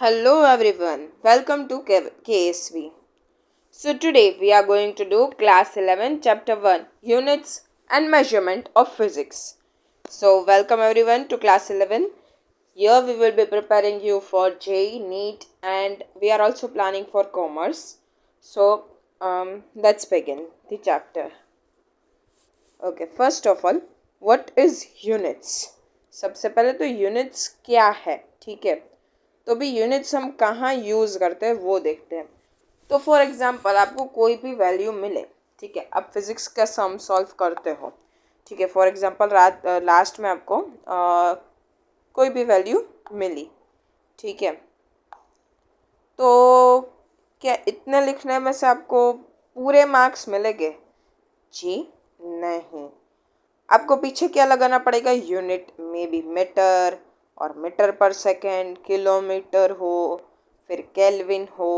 Hello everyone, welcome to KSV. So today we are going to do class 11 chapter 1 units and measurement of physics. So welcome everyone to class 11. Here we will be preparing you for JEE, NEET and we are also planning for commerce. So let's begin the chapter. Okay, first of all, what is units? सबसे पहले तो units क्या है, ठीक है. तो भी units हम कहाँ यूज़ करते हैं वो देखते हैं. तो फॉर एग्जांपल आपको कोई भी वैल्यू मिले, ठीक है, आप फिजिक्स का सम सॉल्व करते हो, ठीक है. फॉर एग्जांपल लास्ट में आपको कोई भी वैल्यू मिली, ठीक है. तो क्या इतने लिखने में से आपको पूरे मार्क्स मिलेंगे? जी नहीं. आपको पीछे क्या लगाना पड़ेगा? यूनिट में भी मीटर और मीटर पर सेकेंड, किलोमीटर हो, फिर केल्विन हो,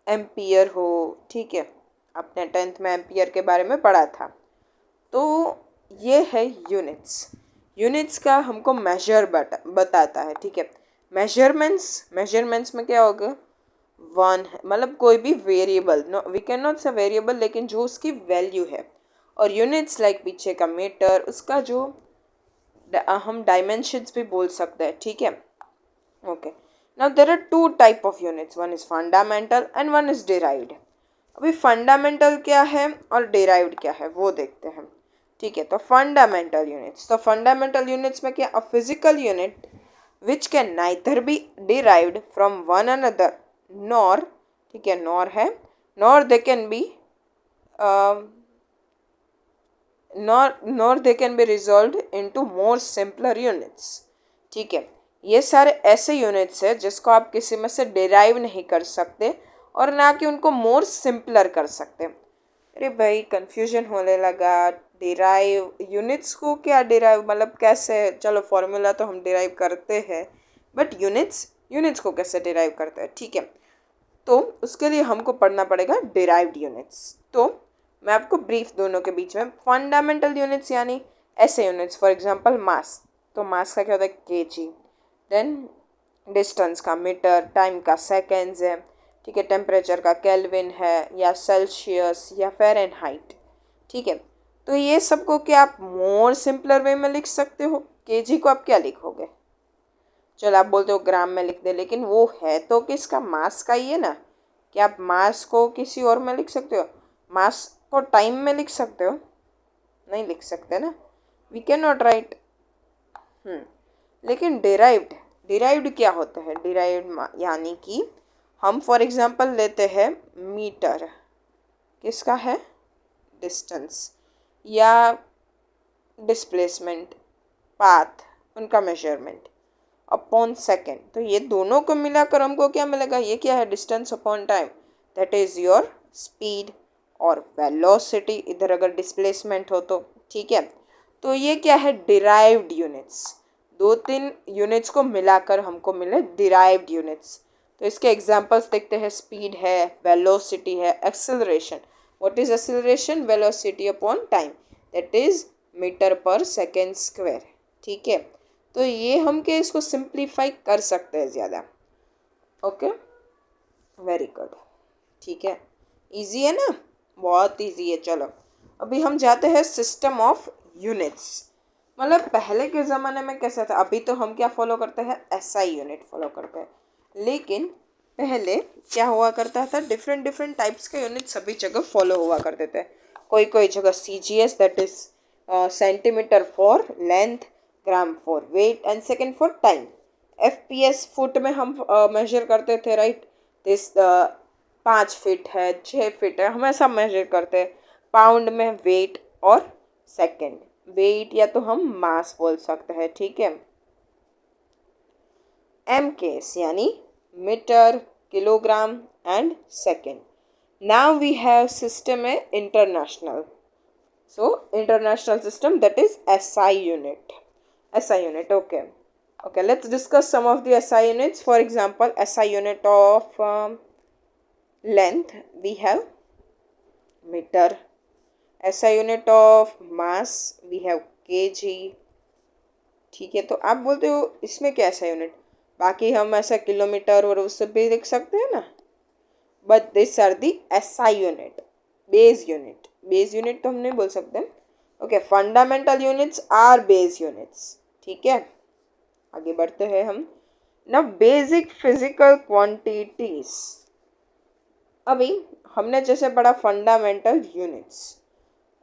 एम्पियर हो, ठीक है. आपने 10th में एम्पियर के बारे में पढ़ा था. तो ये है यूनिट्स. यूनिट्स का हमको मेजर बताता है, ठीक है. मेजरमेंट्स में क्या होगा? वन है, मतलब कोई भी variable, no we can not say variable, लेकिन जो उसकी वैल्यू है. और यूनिट्स लाइक पीछे का मीटर, उसका जो हम डायमेंशंस भी बोल सकते हैं, ठीक है. Okay, now there are two type of units, one is fundamental and one is derived. अभी फंडामेंटल क्या है और डिराइव्ड क्या है वो देखते हैं, ठीक है. तो फंडामेंटल यूनिट्स में क्या? A physical unit which can neither be derived from one another nor, ठीक है, नॉर है, nor they can be nor they can be resolved into more simpler units, ठीक है. ये सारे ऐसे यूनिट्स है जिसको आप किसी में से डिराइव नहीं कर सकते और ना कि उनको मोर सिंपलर कर सकते. अरे भाई कंफ्यूजन होने लगा. डिराइव यूनिट्स को क्या डिराइव मतलब कैसे? चलो फॉर्मूला तो हम डिराइव करते हैं, बट यूनिट्स को कैसे डिराइव करते हैं, ठीक है. तो उसके लिए हमको पढ़ना पड़ेगा डिराइव्ड यूनिट्स. तो मैं आपको ब्रीफ दोनों के बीच में. फंडामेंटल यूनिट्स यानी ऐसे यूनिट्स, फॉर एग्जांपल मास. तो मास का क्या होता है? केजी. देन डिस्टेंस का मीटर, टाइम का सेकेंड्स है, ठीक है, टेम्परेचर का केल्विन है या सेल्सियस या फ़ारेनहाइट, ठीक है. तो ये सबको क्या आप मोर सिंपलर वे में लिख सकते हो? केजी को आप क्या लिखोगे? चलो आप बोलते हो ग्राम में लिख दे, लेकिन वो है तो किसका? मास का ही है ना. क्या आप मास को किसी और में लिख सकते हो? मास को टाइम में लिख सकते हो? नहीं लिख सकते ना. We can not write. लेकिन डिराइव्ड क्या होता है? डिराइव्ड यानी कि हम फॉर एग्जांपल लेते हैं मीटर, किसका है? डिस्टेंस या डिस्प्लेसमेंट, पाथ, उनका मेजरमेंट, अपॉन सेकेंड. तो ये दोनों को मिलाकर हमको क्या मिलेगा? ये क्या है? Distance upon time, that is your speed. और वेलोसिटी इधर अगर डिस्प्लेसमेंट हो तो, ठीक है. तो ये क्या है? Derived units. दो तीन यूनिट्स को मिलाकर हमको मिले डिराइव्ड यूनिट्स. तो इसके एग्जांपल्स देखते हैं. स्पीड है, वेलोसिटी है, acceleration. What is acceleration? Velocity upon time, that is metre per second square, ठीक है. तो ये हम के इसको सिंप्लीफाई कर सकते हैं ज़्यादा. ओके, वेरी गुड, ठीक है. इजी है ना? बहुत इजी है. चलो अभी हम जाते हैं सिस्टम ऑफ यूनिट्स. मतलब पहले के ज़माने में कैसा था? अभी तो हम क्या फॉलो करते हैं? एसआई यूनिट फॉलो करते हैं. लेकिन पहले क्या हुआ करता था? डिफरेंट डिफरेंट टाइप्स के यूनिट सभी जगह फॉलो हुआ करते थे. कोई जगह CGS, that is centimetre for length, gram for wait and second for time. FPS foot में हम मेजर करते थे, राइट. दिस 5 फीट है, 6 फीट है, हम ऐसा मेजर करते हैं. पाउंड में वेट और सेकेंड. वेट या तो हम मास बोल सकते हैं, ठीक है. MKs यानी metre, kilogram and second. Now we have system है international. So international system, that is SI unit. SI unit, okay. Okay, let's discuss some of the SI units. For example, SI unit of length, we have meter. SI unit of mass, we have kg, ठीक है. तो आप बोलते हो इसमें क्या SI unit? बाकी हम ऐसा किलोमीटर और उससे भी लिख सकते हैं ना, but this are the SI unit, base unit. Base unit तो हम नहीं बोल सकते। Okay, fundamental units are base units. ठीक है, आगे बढ़ते हैं हम। ना बेसिक फिजिकल क्वांटिटीज, अभी हमने जैसे पढ़ा फंडामेंटल यूनिट्स,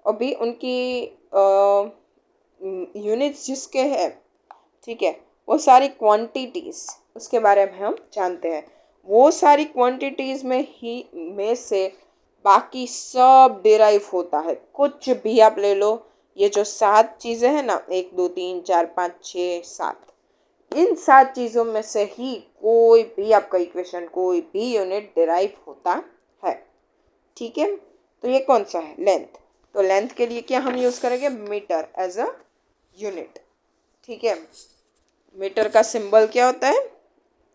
अभी उनकी यूनिट्स जिसके हैं, ठीक है, वो सारी क्वांटिटीज उसके बारे में हम जानते हैं। वो सारी क्वांटिटीज में से बाकी सब डिराइव होता है। कुछ भी आप ले लो, ये जो 7 चीज़ें हैं ना, 1 2 3 4 5 6 7, इन 7 चीज़ों में से ही कोई भी आपका इक्वेशन, कोई भी यूनिट डिराइव होता है। ठीक है, तो ये कौन सा है? लेंथ। तो लेंथ के लिए क्या हम यूज़ करेंगे? Metre as a unit. ठीक है, मीटर का सिंबल क्या होता है?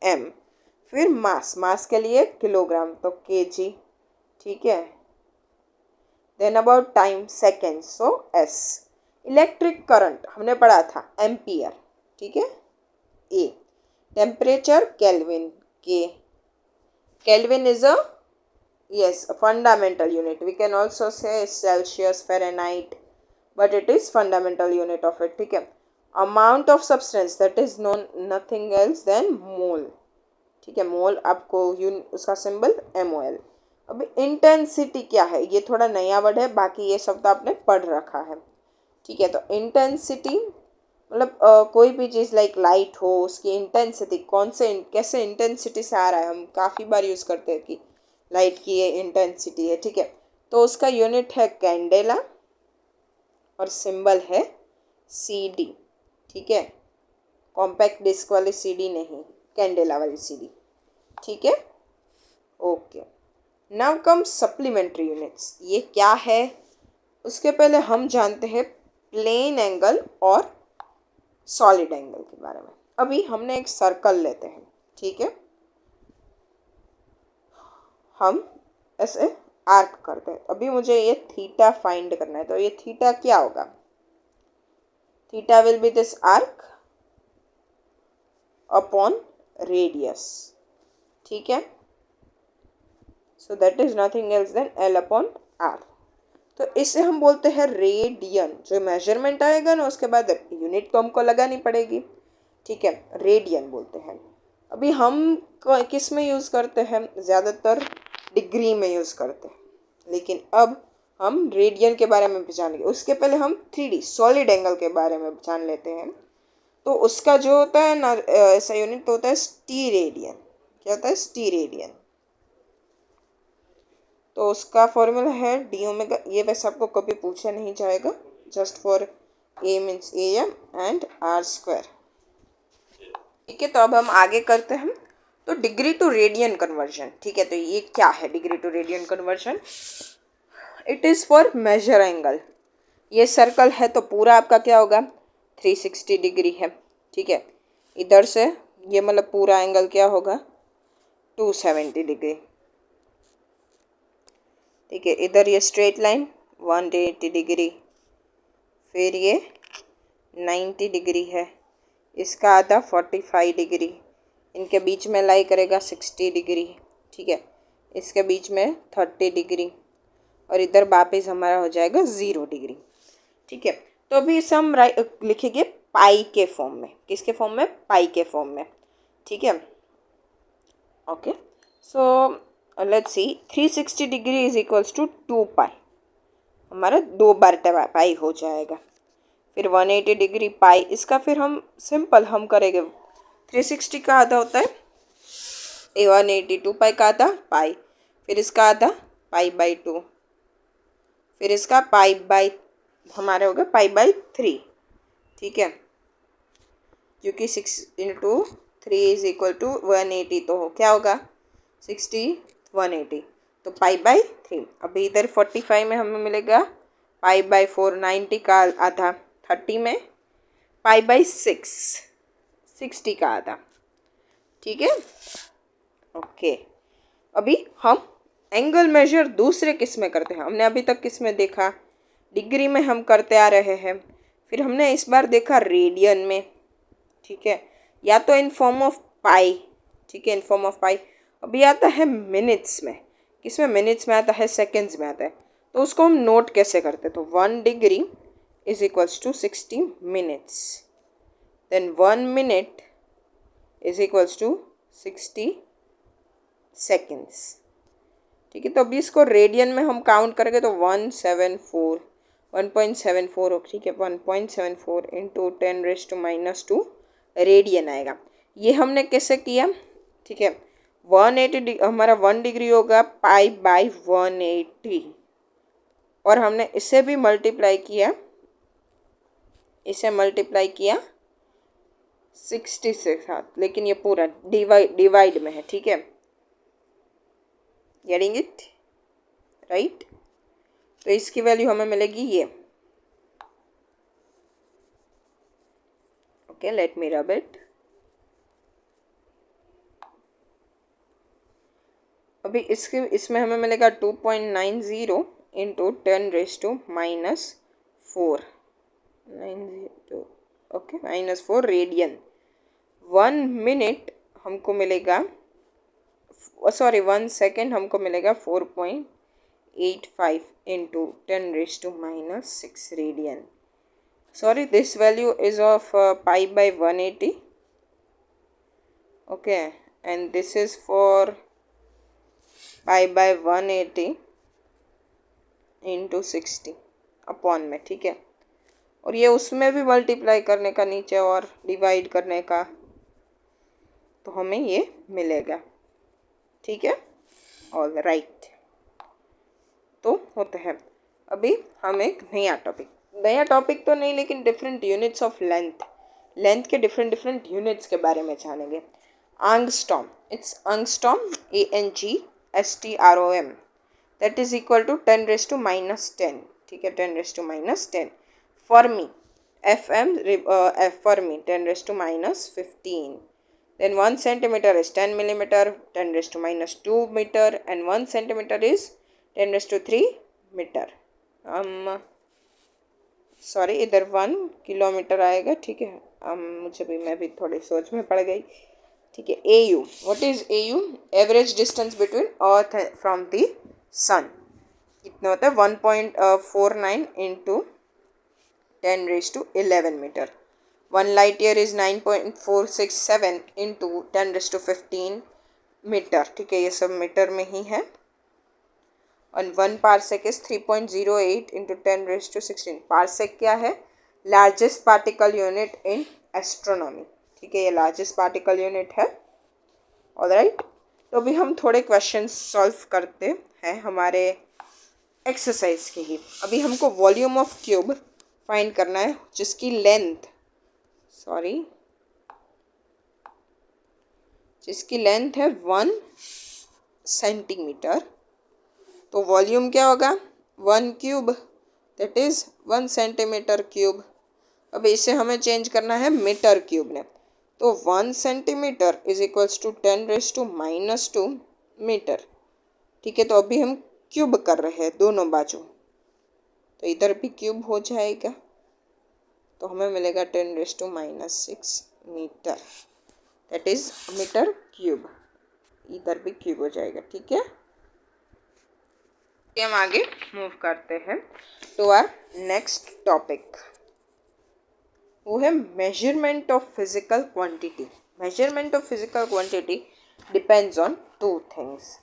एम। फिर मास, मास के लिए किलोग्राम, तो केजी। ठीक है, then about time, second, so S. Electric current हमने पढ़ा था एम्पियर। ठीक है, A. Temperature kelvin, K. Kelvin is a yes a fundamental unit. We can also say Celsius, Fahrenheit, but it is fundamental unit of it. ठीक है, amount of substance that is known nothing else than mole. ठीक है, मोल आपको उसका symbol MOL। अभी intensity क्या है? ये थोड़ा नया वर्ड है, बाकी ये सब तो आपने पढ़ रखा है। ठीक है, तो इंटेंसिटी मतलब कोई भी चीज़ लाइक लाइट हो, उसकी इंटेंसिटी कौन से कैसे इंटेंसिटी से आ रहा है, हम काफ़ी बार यूज़ करते हैं कि लाइट की ये इंटेंसिटी है। ठीक है, तो उसका यूनिट है कैंडेला और सिंबल है CD। ठीक है, कॉम्पैक्ट डिस्क वाली CD नहीं, कैंडेला वाली CD। ठीक है, okay. Now come supplementary units. ये क्या है? उसके पहले हम जानते हैं प्लेन एंगल और सॉलिड एंगल के बारे में। अभी हमने एक सर्कल लेते हैं। ठीक है, हम ऐसे आर्क करते हैं। अभी मुझे ये थीटा फाइंड करना है, तो ये थीटा क्या होगा? Theta will be this arc upon radius. ठीक है, so that is nothing else then L upon R। तो इसे हम बोलते हैं रेडियन। जो मेजरमेंट आएगा ना, उसके बाद यूनिट तो हमको लगानी पड़ेगी। ठीक है, रेडियन बोलते हैं। अभी हम किस में यूज़ करते हैं? ज़्यादातर डिग्री में यूज़ करते हैं, लेकिन अब हम रेडियन के बारे में भी जानेंगे। उसके पहले हम 3D सॉलिड एंगल के बारे में जान लेते हैं। तो उसका जो होता है ना, ऐसा यूनिट तो होता है स्टीरेडियन। क्या होता है? स्टीरेडियन। तो उसका फॉर्मूला है डी ओमेगा। ये वैसे आपको कभी पूछा नहीं जाएगा, just for a means AM and R square. ठीक है, तो अब हम आगे करते हैं। तो डिग्री टू रेडियन कन्वर्जन। ठीक है, तो ये क्या है degree to radian conversion? It is for measure angle. ये सर्कल है तो पूरा आपका क्या होगा? 360 डिग्री है। ठीक है, इधर से ये मतलब पूरा एंगल क्या होगा? 270 डिग्री। ठीक है, इधर ये स्ट्रेट लाइन 180 डिग्री, फिर ये 90 डिग्री है, इसका आधा 45 डिग्री, इनके बीच में लाई करेगा 60 डिग्री। ठीक है, इसके बीच में 30 डिग्री, और इधर वापस हमारा हो जाएगा 0 डिग्री। ठीक है, तो अभी इसे हम लिखेंगे पाई के फॉर्म में। किसके फॉर्म में? पाई के फॉर्म में। ठीक है, okay. So let's see, 360 degree is equals to 2 pi. हमारा 2 बार पाई हो जाएगा। फिर 180 डिग्री पाई, इसका फिर हम सिंपल हम करेंगे। 360 का आधा होता है 180, 2 पाई का आधा पाई, फिर इसका आधा पाई बाई 2, फिर इसका पाई बाई हमारे हो गए पाई बाई 3। ठीक है, क्योंकि 6 इंटू 3 इज इक्वल टू 180, तो क्या होगा? 60 180, तो पाई बाई 3। अभी इधर 45 में हमें मिलेगा पाई बाई 4, 90 का आधा 30 में, पाई बाई 6 60 का आधा। ठीक है, ओके। अभी हम एंगल मेजर दूसरे किस में करते हैं? हमने अभी तक किस में देखा? डिग्री में हम करते आ रहे हैं। फिर हमने इस बार देखा रेडियन में। ठीक है, या तो इन फॉर्म ऑफ पाई, ठीक है, इन फॉर्म ऑफ पाई। अभी आता है मिनट्स में, किसमें, मिनट्स में आता है, सेकेंड्स में आता है। तो उसको हम नोट कैसे करते हैं, तो 1 degree is equals to 60 minutes, then 1 minute is equals to 60 seconds, ठीक है। तो अभी इसको रेडियन में हम काउंट करेंगे तो 1.74, ठीक है, 1.74 इंटू 10⁻⁻² रेडियन आएगा। ये हमने कैसे किया, ठीक है, 180 हमारा 1 डिग्री होगा पाई बाई 180, और हमने इसे भी मल्टीप्लाई किया, इसे मल्टीप्लाई किया 60 से साथ, लेकिन ये पूरा डिवाइड में है, ठीक है, गेटिंग इट राइट। तो इसकी वैल्यू हमें मिलेगी ये, okay, let me rub it. अभी इसमें हमें मिलेगा 2.90 इंटू 10⁻⁻⁴, 92, ओके, -4 रेडियन। 1 मिनट हमको मिलेगा, सॉरी 1 सेकेंड हमको मिलेगा 4.85 into 10⁻⁻6 radian. Sorry, this value is of pi by 180, okay, and this is for pi by 180 into 60 upon में, ठीक है। और ये उसमें भी मल्टीप्लाई करने का नीचे और डिवाइड करने का, तो हमें ये मिलेगा, ठीक है, ऑल राइट। तो होता है, अभी हम एक नया टॉपिक तो नहीं, लेकिन डिफरेंट यूनिट्स ऑफ लेंथ के डिफरेंट यूनिट्स के बारे में जानेंगे। Angstrom, it's angstrom, ANGSTROM, that is equal to 10⁻⁻10, ठीक है, 10⁻⁻10। Fermi, fermi 10⁻⁻15, then 1 centimeter is 10 millimeter, 10⁻⁻2 meter, and 1 centimeter is 10⁻³ metre. Sorry, इधर 1 किलोमीटर आएगा, ठीक है, मैं भी थोड़ी सोच में पड़ गई, ठीक है। AU, what is AU, average distance between earth from the sun, कितना होता है, 1.49 into 10⁻11 metre. 1 light year is 9.467 into 10⁻15 metre, ठीक है, ये सब मीटर में ही है। और 1 पार्सेक इज 3.08 इंटू 10⁻16। पार्सेक क्या है, largest particle unit in astronomy, ठीक है, ये लार्जेस्ट पार्टिकल यूनिट है, ऑलराइट। तो अभी हम थोड़े क्वेश्चन सॉल्व करते हैं हमारे एक्सरसाइज के ही। अभी हमको वॉल्यूम ऑफ क्यूब फाइंड करना है, जिसकी लेंथ है 1 सेंटीमीटर। तो वॉल्यूम क्या होगा, 1 cube, that is 1 centimetre cube. अब इसे हमें चेंज करना है मीटर क्यूब में, तो 1 centimetre is equals to 10⁻⁻² metre, ठीक है। तो अभी हम क्यूब कर रहे हैं दोनों बाजू, तो इधर भी क्यूब हो जाएगा, तो हमें मिलेगा 10⁻⁻6 metre, that is metre cube. इधर भी क्यूब हो जाएगा, ठीक है। हम आगे मूव करते हैं टू आवर नेक्स्ट टॉपिक, वो है measurement of physical quantity. Measurement of physical quantity depends on 2 things,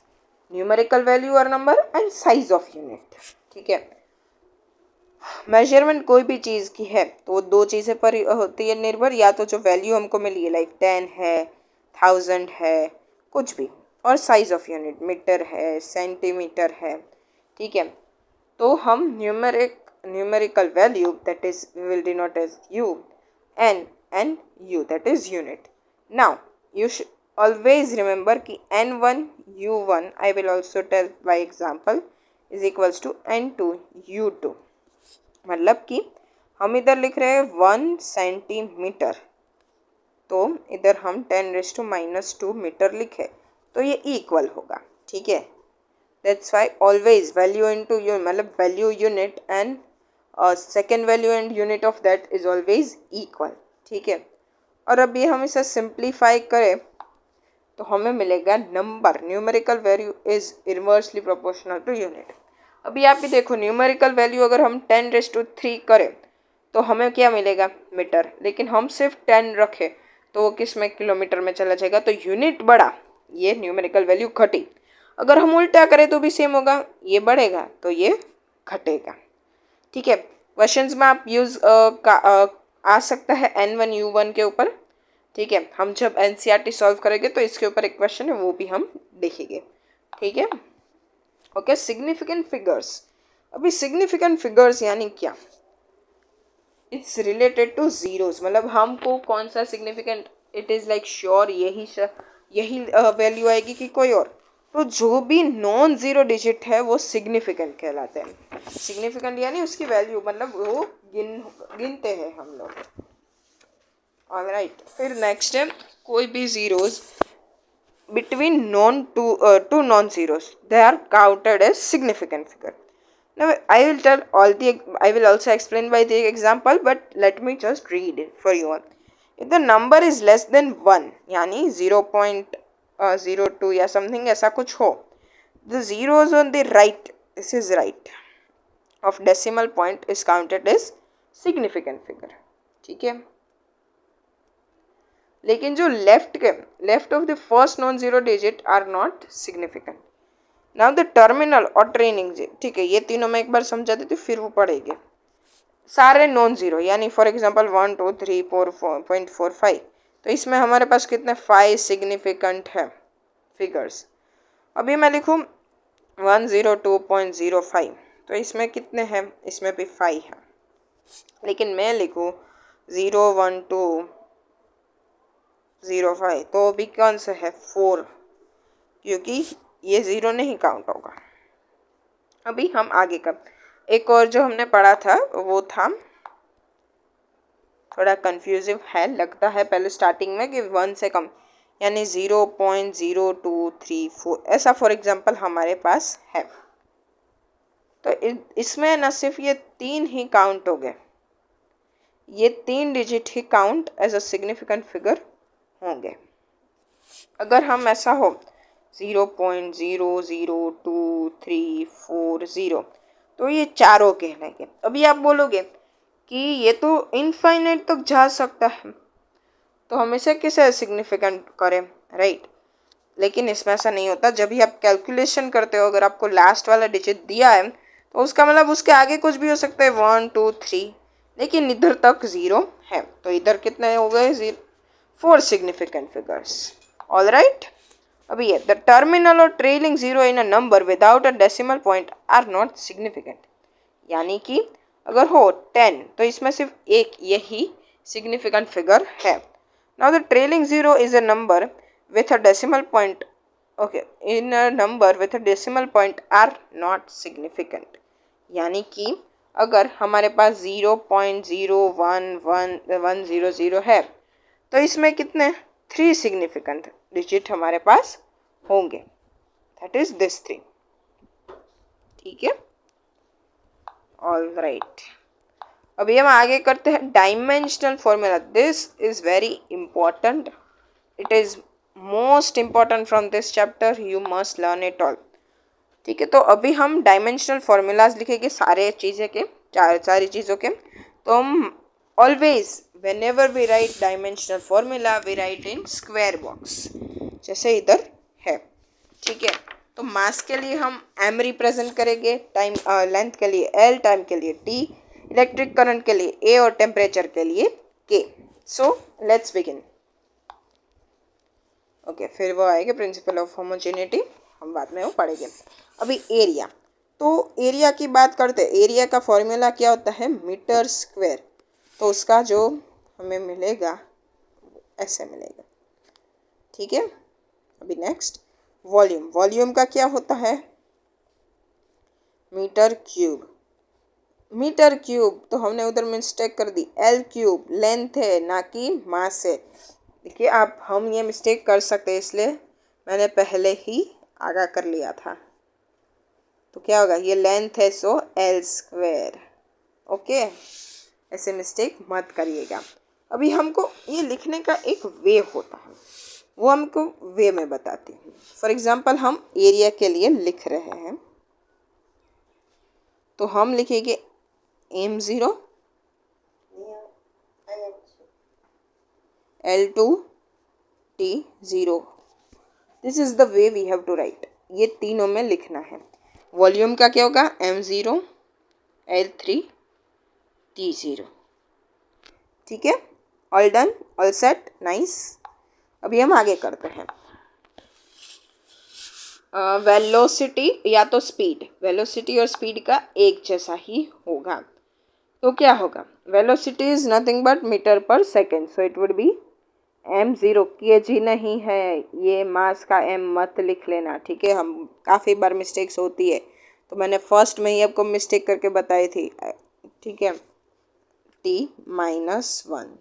numerical value और number and size of unit, ठीक है। मेजरमेंट कोई भी चीज़ की है तो 2 चीज़ें पर होती है निर्भर, या तो जो वैल्यू हमको मिली है लाइक 10 है, 1000 है, कुछ भी, और साइज ऑफ यूनिट मीटर है, सेंटीमीटर है, ठीक है। तो हम numerical value that is we will denote as U, N and U, that is unit. Now you should always remember कि N1 U1 I will also tell by example is equals to N2 U2। मतलब कि हम इधर लिख रहे हैं 1 centimetre, तो इधर हम 10⁻⁻² मीटर लिखे, तो ये इक्वल होगा, ठीक है। That's why always value into unit, मतलब value unit and second value and unit of that is always equal, ठीक है। और अभी हम इसे सिंप्लीफाई करें तो हमें मिलेगा number, numerical value is inversely proportional to unit. अभी आप भी देखो, न्यूमेरिकल वैल्यू अगर हम 10⁻³ करें तो हमें क्या मिलेगा, मीटर, लेकिन हम सिर्फ 10 रखें तो वो किस में, किलोमीटर में चला जाएगा, तो यूनिट बढ़ा, ये न्यूमेरिकल वैल्यू घटी। अगर हम उल्टा करें तो भी सेम होगा, ये बढ़ेगा तो ये घटेगा। ठीक है, क्वेश्चंस में आप यूज आ सकता है N1U1 के ऊपर। ठीक है, हम जब NCERT सॉल्व करेंगे तो इसके ऊपर एक क्वेश्चन है, वो भी हम देखेंगे। ठीक है, ओके। सिग्निफिकेंट फिगर्स, अभी सिग्निफिकेंट फिगर्स यानी क्या, इट्स रिलेटेड टू जीरोस, मतलब हमको कौन सा significant, it is like sure यही वैल्यू आएगी कि कोई और, तो जो भी नॉन जीरो डिजिट है वो सिग्निफिकेंट कहलाते हैं। सिग्निफिकेंट यानी उसकी वैल्यू, मतलब वो गिनते हैं हम लोग। ऑलराइट, फिर नेक्स्ट है कोई भी zeros between two non-zeros, they are counted as significant figure. Now I will also explain by the example, but let me just read it for you. If the number is less than 1 यानी 0.02 या something ऐसा कुछ हो, the zeros on the right, this is right, of decimal point is counted as significant figure. ठीक है, लेकिन जो left of the first non zero digit are not significant. Now the terminal और ट्रेनिंग, ठीक है, ये तीनों मैं एक बार समझा देती हूँ फिर वो पढ़ेंगे। सारे नॉन जीरो यानी फॉर एग्जांपल 1 2 3 4 4.45, तो इसमें हमारे पास कितने 5 सिग्निफिकेंट है फिगर्स। अभी मैं लिखूँ 102.05, तो इसमें कितने हैं, इसमें भी 5 है, लेकिन मैं लिखूँ 01205, तो भी कौन सा है 4, क्योंकि ये 0 नहीं काउंट होगा। अभी हम आगे का एक और जो हमने पढ़ा था वो था, थोड़ा कंफ्यूजिव है लगता है पहले स्टार्टिंग में, कि 1 से कम यानी 0.0234 ऐसा फॉर एग्जांपल हमारे पास है। तो इसमें न सिर्फ ये 3 ही काउंट हो गए, ये 3 डिजिट ही count as a significant figure होंगे। अगर हम ऐसा हो 0.002340, तो ये चारों कहलाएंगे। अभी आप बोलोगे कि ये तो इनफाइनाइट तक जा सकता है, तो हम इसे किसे सिग्निफिकेंट करें, राइट? लेकिन इसमें ऐसा नहीं होता। जब भी आप कैलकुलेशन करते हो, अगर आपको लास्ट वाला डिजिट दिया है तो उसका मतलब उसके आगे कुछ भी हो सकता है, 1 2 3, लेकिन इधर तक 0 है, तो इधर कितने हो गए, 4 सिग्निफिकेंट फिगर्स। ऑल राइट, अभी ये द टर्मिनल और trailing 0 in a number without a decimal point are not significant, यानी कि अगर हो 10 तो इसमें सिर्फ एक यही सिग्निफिकेंट फिगर है। Now the trailing 0 is a number with a decimal point, okay, in a number with a decimal point are not significant, यानी कि अगर हमारे पास 0.011100 है तो इसमें कितने 3 सिग्निफिकेंट डिजिट हमारे पास होंगे, दैट इज दिस 3। ठीक है, ऑल राइट, अभी हम आगे करते हैं dimensional formula. This is very important, it is most important from this chapter, you must learn it all. ठीक है, तो अभी हम डायमेंशनल फॉर्मूलाज लिखेंगे सारी चीज़ों के। तो हम always whenever we write dimensional formula we write in square box, जैसे इधर है। ठीक है, तो मास के लिए हम m रिप्रेजेंट करेंगे, टाइम लेंथ के लिए l, टाइम के लिए t, इलेक्ट्रिक करंट के लिए a और टेम्परेचर के लिए k। So let's begin. Okay, फिर वो आएगा प्रिंसिपल ऑफ होमोजेनिटी, हम बाद में वो पढ़ेंगे। अभी एरिया, तो एरिया की बात करते हैं। एरिया का फॉर्मूला क्या होता है, मीटर स्क्वायर, तो उसका जो हमें मिलेगा ऐसे मिलेगा। ठीक है, अभी नेक्स्ट वॉल्यूम, वॉल्यूम का क्या होता है, मीटर क्यूब। मीटर क्यूब तो हमने उधर मिस्टेक कर दी, एल क्यूब लेंथ है ना कि मास है। देखिए आप, हम ये मिस्टेक कर सकते हैं, इसलिए मैंने पहले ही आगा कर लिया था। तो क्या होगा, ये लेंथ है सो एल स्क्वायर। ओके, ऐसे मिस्टेक मत करिएगा। अभी हमको ये लिखने का एक वे होता है, वो हमको वे में बताती हूँ। फॉर एग्जांपल हम एरिया के लिए लिख रहे हैं, तो हम लिखेंगे m0 L2 T0। This is the way we have to write. ये तीनों में लिखना है। वॉल्यूम का क्या होगा, m0 L3 T0। ठीक है, all done, all set, nice. अभी हम आगे करते हैं। वेलोसिटी या तो स्पीड, वेलोसिटी और स्पीड का एक जैसा ही होगा। तो क्या होगा, velocity is nothing but metre per second, so it would be m0। kg नहीं है, ये मास का m मत लिख लेना, ठीक है। हम काफ़ी बार मिस्टेक्स होती है, तो मैंने फर्स्ट में ही आपको मिस्टेक करके बताई थी, ठीक है। t-1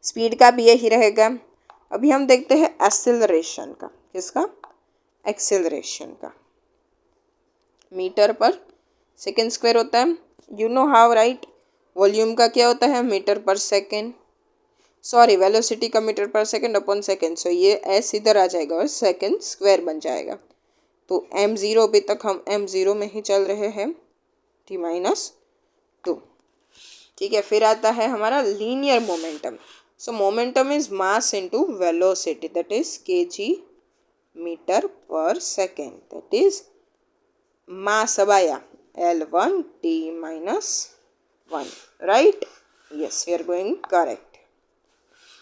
स्पीड का भी यही रहेगा। अभी हम देखते हैं एक्सेलरेशन का। किसका, एक्सेलरेशन का। मीटर पर सेकेंड स्क्वायर होता है, you know how right. Volume का क्या होता है, metre per second, sorry velocity का metre per second upon second, सो ये एस इधर आ जाएगा और सेकेंड स्क्वायर बन जाएगा। तो m0 अभी तक हम m0 में ही चल रहे हैं, t-2, ठीक है। फिर आता है हमारा linear momentum. So momentum is mass into velocity, that is kg metre per second, that is mass अब आया L1 t-1, right, yes, we are going correct.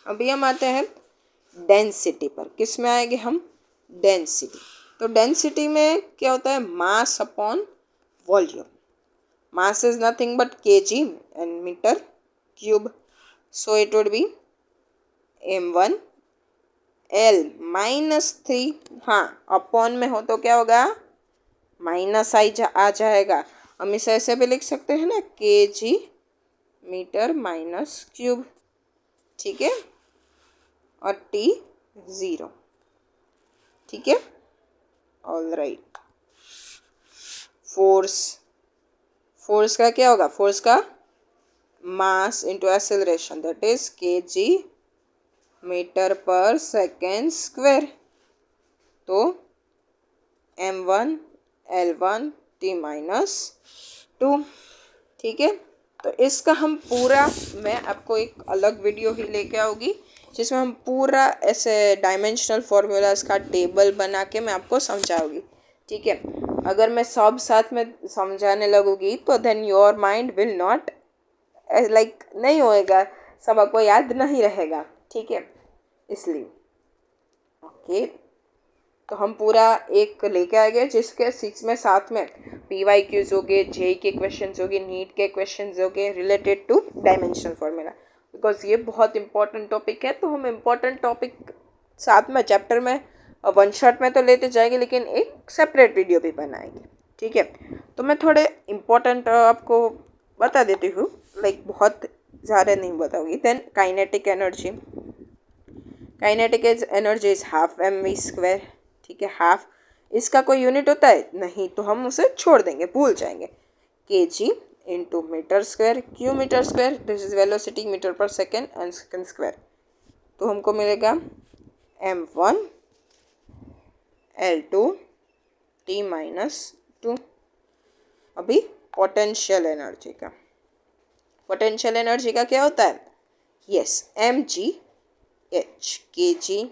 अभी हम आते हैं डेंसिटी पर। किस में आएंगे हम, डेंसिटी। तो डेंसिटी में क्या होता है, mass upon volume. Mass is nothing but kg and metre cube, so it would be m1 L -3। हाँ, अपॉन में हो तो क्या होगा, माइनस आ जाएगा। हम इसे ऐसे भी लिख सकते हैं ना, kg मीटर माइनस क्यूब, ठीक है, और t0, ठीक है, ऑल राइट। फोर्स, फोर्स का क्या होगा, फोर्स का mass into acceleration, that is kg metre per second square. तो m1 L1 t-2, ठीक है। तो इसका हम पूरा, मैं आपको एक अलग वीडियो ही लेके आऊँगी जिसमें हम पूरा ऐसे डायमेंशनल फॉर्मूलाज का टेबल बना के मैं आपको समझाऊंगी, ठीक है। अगर मैं सब साथ में समझाने लगूंगी तो then your mind will not like नहीं होएगा, सब आपको याद नहीं रहेगा, ठीक है, इसलिए ओके। तो हम पूरा एक लेके आ गए जिसके 6 में साथ में PYQs हो गए, जे के क्वेश्चन हो गए, नीट के क्वेश्चन हो गए related two dimensional formula, because ये बहुत इंपॉर्टेंट टॉपिक है। तो हम इम्पोर्टेंट टॉपिक साथ में चैप्टर में वन शॉट में तो लेते जाएंगे, लेकिन एक सेपरेट वीडियो भी बनाएंगे, ठीक है। तो मैं थोड़े इम्पोर्टेंट आपको बता देती हूँ, लाइक बहुत ज़्यादा नहीं बताऊँगी। Then kinetic energy, kinetic energy is half mv², ठीक है। हाफ, इसका कोई यूनिट होता है नहीं, तो हम उसे छोड़ देंगे, भूल जाएंगे। kg इंटू मीटर स्क्वायर, क्यू metre square, this is velocity metre per second and second square. तो हमको मिलेगा m1 L2 t-2। अभी पोटेंशियल एनर्जी का, पोटेंशियल एनर्जी का क्या होता है, yes, mgh kg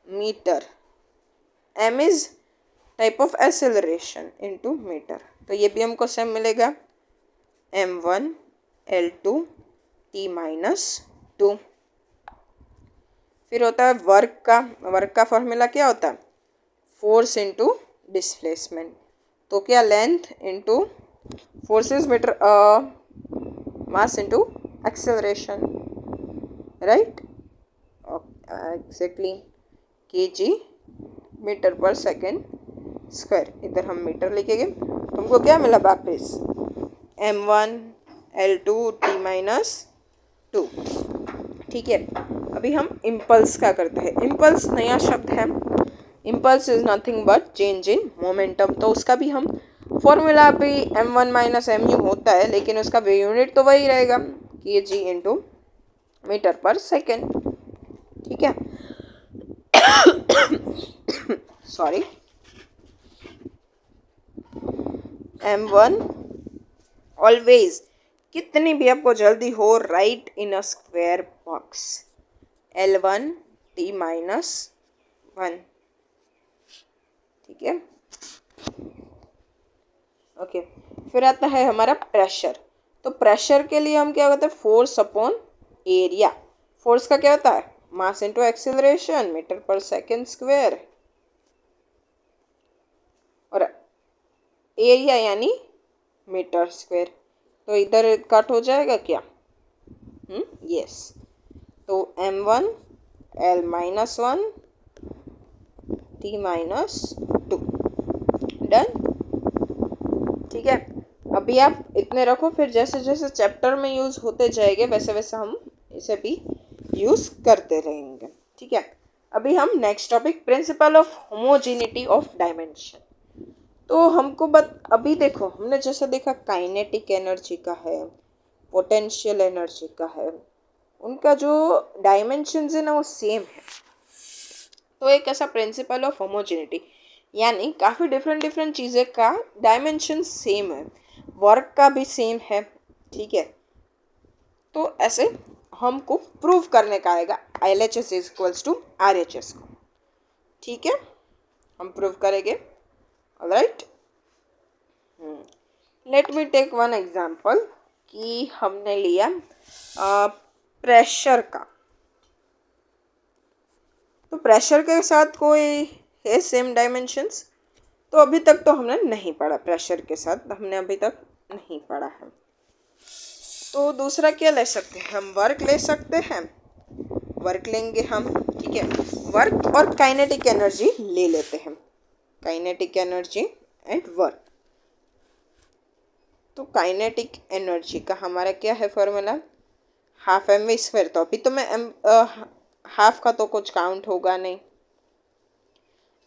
metre, m is type of acceleration into metre, तो ये भी हमको सेम मिलेगा m1 L2 t-2। फिर होता है वर्क का, वर्क का फॉर्मूला क्या होता है, फोर्स इनटू डिस्प्लेसमेंट। तो क्या, length into force is metre, mass into acceleration, right, exactly, kg metre per second square. इधर हम मीटर लिखेंगे, तुमको क्या मिला वापस, m1 L2 t-2, ठीक है। अभी हम इम्पल्स का करते हैं। इम्पल्स नया शब्द है, impulse is nothing but change in momentum. तो उसका भी हम फॉर्मूला भी m1 माइनस mu होता है, लेकिन उसका यूनिट तो वही रहेगा, kg into metre per second, ठीक है। सॉरी, m1 ऑलवेज, कितनी भी आपको जल्दी हो, right in a square box L1 T minus 1। ठीक है, ओके। फिर आता है हमारा प्रेशर। तो प्रेशर के लिए हम क्या होता है, फोर्स अपॉन एरिया। फोर्स का क्या होता है, मास into acceleration metre per second square, और एरिया यानी मीटर स्क्वायर। तो इधर कट हो जाएगा क्या, यस। तो m1 L minus 1 T minus 2, done. ठीक है, अभी आप इतने रखो, फिर जैसे जैसे चैप्टर में यूज़ होते जाएंगे वैसे वैसे हम इसे भी यूज़ करते रहेंगे। ठीक है, अभी हम next topic, principle of homogeneity of dimension. तो हमको अभी देखो, हमने जैसा देखा काइनेटिक एनर्जी का है, पोटेंशियल एनर्जी का है, उनका जो डायमेंशंस है ना वो सेम है। तो एक ऐसा प्रिंसिपल ऑफ होमोजेनिटी, यानी काफ़ी डिफरेंट डिफरेंट चीज़ें का डायमेंशन सेम है, वर्क का भी सेम है। ठीक है, तो ऐसे हमको प्रूव करने का आएगा LHS is equals to RHS को। ठीक है, हम प्रूव करेंगे। Alright, let me take one example कि हमने लिया प्रेशर का। तो प्रेशर के साथ कोई है सेम डायमेंशंस? तो अभी तक तो हमने नहीं पढ़ा, प्रेशर के साथ हमने अभी तक नहीं पढ़ा है। तो दूसरा क्या ले सकते हैं, हम वर्क ले सकते हैं, वर्क लेंगे हम। ठीक है, वर्क और काइनेटिक एनर्जी ले लेते हैं, काइनेटिक एनर्जी एंड वर्क। तो काइनेटिक एनर्जी का हमारा क्या है फॉर्मूला, हाफ mv स्क्वायर। तो अभी तो मैं हाफ का तो कुछ काउंट होगा नहीं,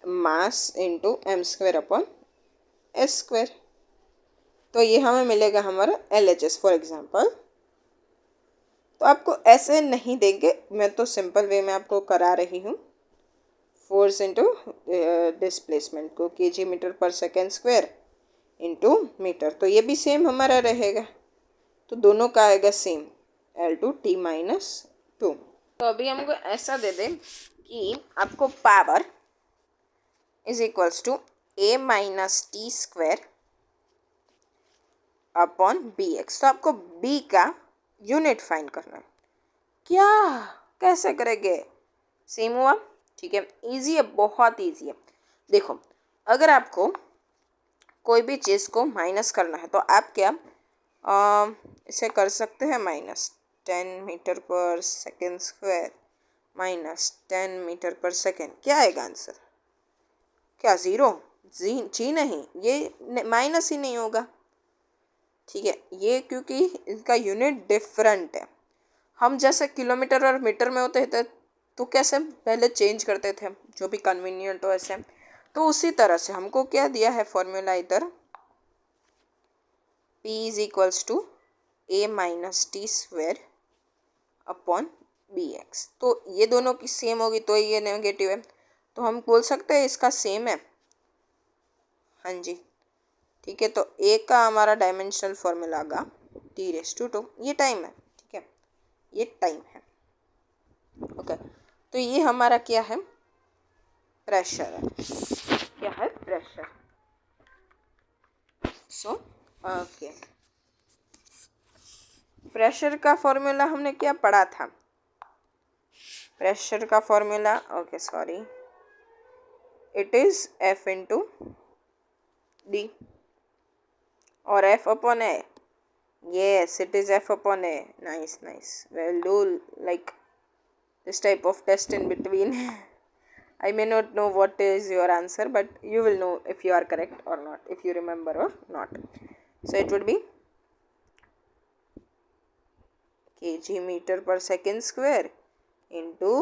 mass into M square upon S square. तो ये हमें मिलेगा हमारा LHS फॉर एग्जांपल। तो आपको ऐसे नहीं देंगे, मैं तो सिंपल वे में आपको करा रही हूँ। फोर्स इंटू डिस्प्लेसमेंट को kg metre per second square into metre, तो ये भी सेम हमारा रहेगा। तो दोनों का आएगा सेम, L2 T माइनस 2। तो अभी हमको ऐसा दे दें कि आपको power is equals to A minus T square upon BX। तो आपको B का यूनिट फाइंड करना है। क्या, कैसे करेंगे, सेम हुआ। ठीक है, इजी है, बहुत इजी है। देखो, अगर आपको कोई भी चीज़ को माइनस करना है तो आप क्या इसे कर सकते हैं, -10 metre per second square -10 metre per second. क्या आएगा आंसर, क्या ज़ीरो? जी नहीं, ये माइनस ही नहीं होगा। ठीक है, ये क्योंकि इसका यूनिट डिफरेंट है। हम जैसे किलोमीटर और मीटर में होते थे तो कैसे पहले चेंज करते थे, जो भी कन्वीनियंट हो ऐसे। तो उसी तरह से हमको क्या दिया है फॉर्मूला इधर, P is equals to A minus T square upon BX। तो ये दोनों की सेम होगी तो ये नेगेटिव है, तो हम बोल सकते हैं इसका सेम है। हाँ जी, ठीक है। तो A का हमारा डायमेंशनल फॉर्मूला आगा T⁻²। ये टाइम है, ठीक है, ये टाइम है। ओके, तो ये हमारा क्या है, प्रेशर है। क्या है, प्रेशर। सो ओके, प्रेशर का फॉर्मूला हमने क्या पढ़ा था, प्रेशर का formula, okay sorry, it is F into D और F upon A। yes, it is F upon A. Nice, nice. We'll do like this type of test in between. I may not know what is your answer, but you will know if you are correct or not, if you remember or not. So it would be kg metre per second square into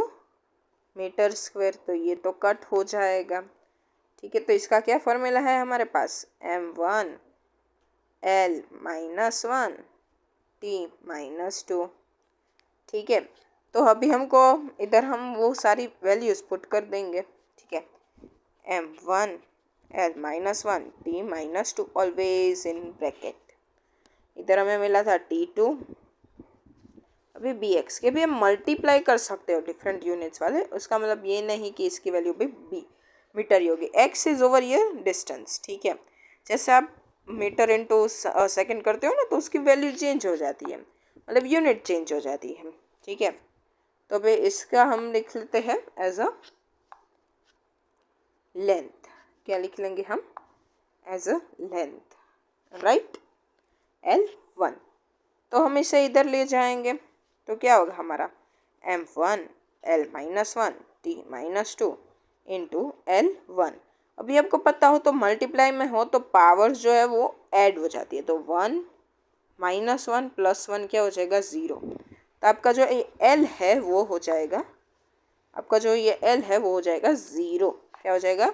metre square. तो ये तो cut हो जाएगा। ठीक है, तो इसका क्या फॉर्मूला है हमारे पास, m1 L-1 T-2। ठीक है, तो अभी हमको इधर हम वो सारी वैल्यूज पुट कर देंगे, ठीक है। m1 l-1 t-2 always in bracket. इधर हमें मिला था t2। अभी bx के भी हम मल्टीप्लाई कर सकते हो डिफरेंट यूनिट्स वाले, उसका मतलब ये नहीं कि इसकी वैल्यू भी b मीटर ही होगी। x इज ओवर ये डिस्टेंस, ठीक है। जैसे आप मीटर इंटू सेकेंड करते हो ना, तो उसकी वैल्यू चेंज हो जाती है, मतलब यूनिट चेंज हो जाती है, ठीक है। तो भाई इसका हम लिख लेते हैं एज अ लेंथ। क्या लिख लेंगे हम? As a length, right, L1। तो हम इसे इधर ले जाएंगे तो क्या होगा हमारा? m1 l-1 t-2 into L1। अभी आपको पता हो तो मल्टीप्लाई में हो तो पावर्स जो है वो ऐड हो जाती है, तो 1 -1 + 1 क्या हो जाएगा? 0। तो आपका जो L है वो हो जाएगा, आपका जो ये L है वो हो जाएगा 0। क्या हो जाएगा?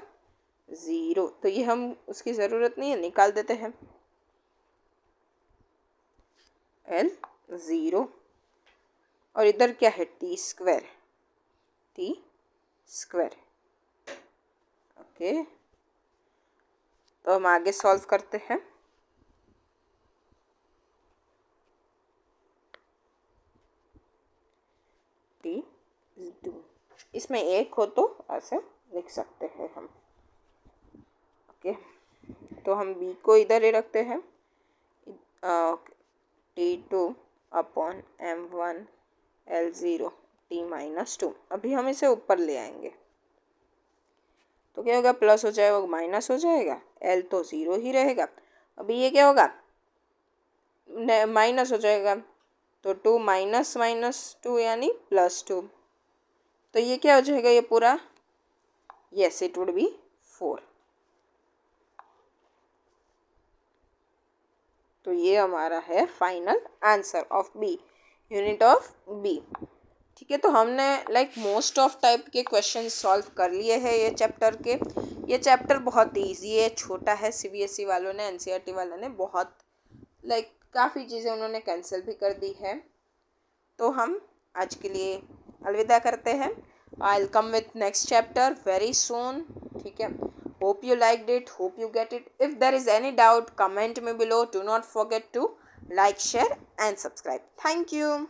0। तो ये हम उसकी ज़रूरत नहीं है, निकाल देते हैं L 0। और इधर क्या है? t², okay. तो हम आगे सॉल्व करते हैं। t2, इसमें एक हो तो ऐसे लिख सकते हैं हम, ओके। तो हम b को इधर ही रखते हैं, t2/m1 l0 t-2। अभी हम इसे ऊपर ले आएंगे तो क्या होगा? प्लस हो जाएगा, माइनस हो जाएगा, l तो 0 ही रहेगा। अभी ये क्या होगा? माइनस हो जाएगा, तो 2 - -2 यानी +2। तो ये क्या हो जाएगा? ये पूरा, यस इट वुड बी 4। तो ये हमारा है final answer of B, unit of B, ठीक है। तो हमने लाइक मोस्ट ऑफ टाइप के क्वेश्चन सॉल्व कर लिए हैं ये चैप्टर के। ये चैप्टर बहुत इजी है, छोटा है। सीबीएसई वालों ने, एनसीईआरटी वालों ने बहुत लाइक काफ़ी चीज़ें उन्होंने कैंसिल भी कर दी है। तो हम आज के लिए अलविदा करते हैं। I will come with next chapter very soon, ठीक है। Hope you liked it, hope you get it. If there is any doubt, comment me below. Do not forget to like, share and subscribe. Thank you.